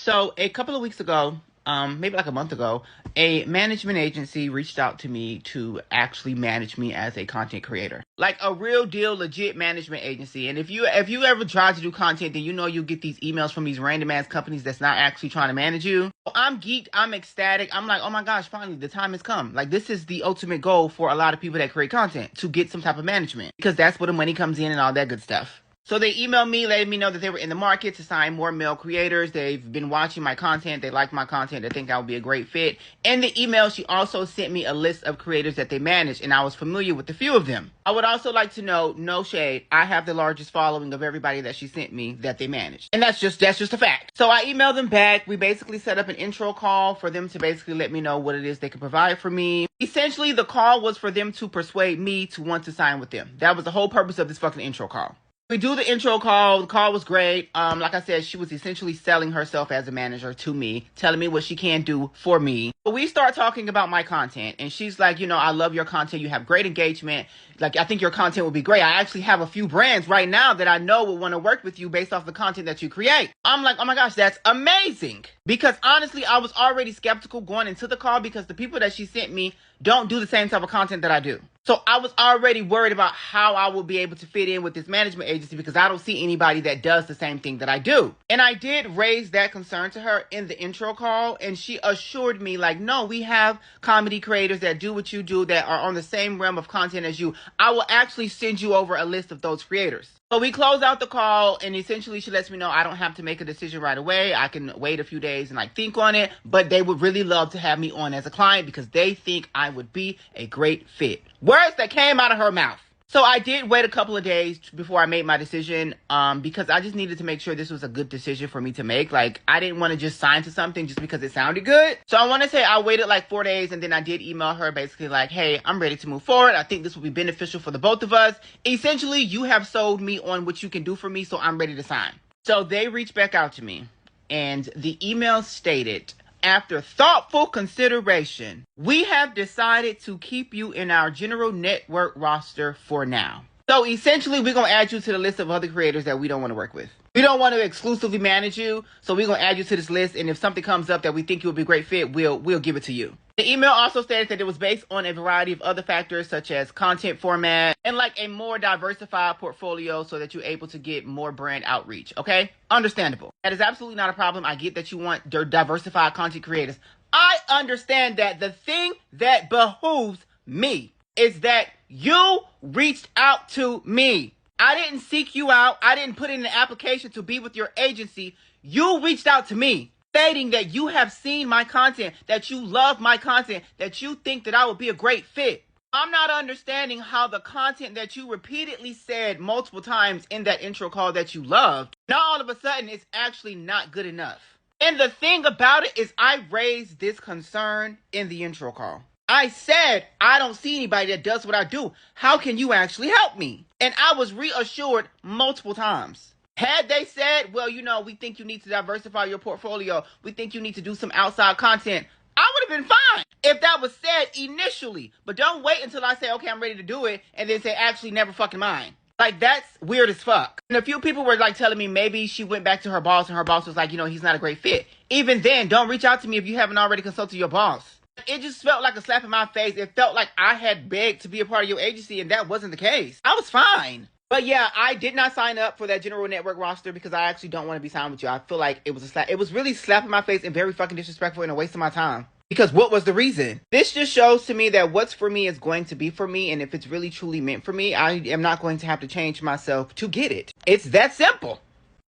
So a couple of weeks ago, maybe like a month ago, a management agency reached out to me to actually manage me as a content creator. Like a real deal, legit management agency. And if you ever try to do content, then you know you'll get these emails from these random ass companies that's not actually trying to manage you. I'm geeked, I'm ecstatic. I'm like, oh my gosh, finally the time has come. Like this is the ultimate goal for a lot of people that create content, to get some type of management, because that's where the money comes in and all that good stuff. So they emailed me, letting me know that they were in the market to sign more male creators. They've been watching my content. They like my content. They think I would be a great fit. In the email, she also sent me a list of creators that they manage, and I was familiar with a few of them. I would also like to know, no shade, I have the largest following of everybody that she sent me that they manage. And that's just a fact. So I emailed them back. We basically set up an intro call for them to basically let me know what it is they could provide for me. Essentially, the call was for them to persuade me to want to sign with them. That was the whole purpose of this fucking intro call. We do the intro call. The call was great. Like I said, she was essentially selling herself as a manager to me, telling me what she can do for me. But we start talking about my content, and she's like, I love your content. You have great engagement. Like, I think your content would be great. I actually have a few brands right now that I know will want to work with you based off the content that you create. I'm like, oh my gosh, that's amazing. Because honestly, I was already skeptical going into the call because the people that she sent me don't do the same type of content that I do. So I was already worried about how I will be able to fit in with this management agency because I don't see anybody that does the same thing that I do. And I did raise that concern to her in the intro call, and she assured me, like, no, we have comedy creators that do what you do, that are on the same realm of content as you. I will actually send you over a list of those creators. So we close out the call, and essentially she lets me know I don't have to make a decision right away. I can wait a few days and think on it, but they would really love to have me on as a client because they think I would be a great fit. Words that came out of her mouth. So I did wait a couple of days before I made my decision, because I just needed to make sure this was a good decision for me to make. Like, I didn't want to just sign to something just because it sounded good. So I want to say I waited like 4 days, and then I did email her basically like, hey, I'm ready to move forward. I think this will be beneficial for the both of us. Essentially, you have sold me on what you can do for me, so I'm ready to sign. So they reached back out to me, and the email stated, after thoughtful consideration, we have decided to keep you in our general network roster for now. So essentially, we're going to add you to the list of other creators that we don't want to work with. We don't want to exclusively manage you, so we're going to add you to this list, and if something comes up that we think you would be a great fit, we'll give it to you. The email also stated that it was based on a variety of other factors such as content format and like a more diversified portfolio so that you're able to get more brand outreach, okay? Understandable. That is absolutely not a problem. I get that you want diversified content creators. I understand that. The thing that behooves me is that you reached out to me. I didn't seek you out. I didn't put in an application to be with your agency. You reached out to me, stating that you have seen my content, that you love my content, that you think that I would be a great fit. I'm not understanding how the content that you repeatedly said multiple times in that intro call that you loved, now all of a sudden it's actually not good enough. And the thing about it is I raised this concern in the intro call. I said, I don't see anybody that does what I do. How can you actually help me? And I was reassured multiple times. Had they said, well, we think you need to diversify your portfolio. We think you need to do some outside content. I would have been fine if that was said initially. But don't wait until I say, okay, I'm ready to do it. And then say, actually, never fucking mind. Like, that's weird as fuck. And a few people were telling me maybe she went back to her boss and her boss was like, he's not a great fit. Even then, don't reach out to me if you haven't already consulted your boss. It just felt like a slap in my face. It felt like I had begged to be a part of your agency, and that wasn't the case. I was fine. But yeah, I did not sign up for that general network roster because I actually don't want to be signed with you. I feel like it was a slap. It was really slapping my face and very fucking disrespectful and a waste of my time. Because what was the reason? This just shows to me that what's for me is going to be for me, and if it's really truly meant for me, I am not going to have to change myself to get it. It's that simple.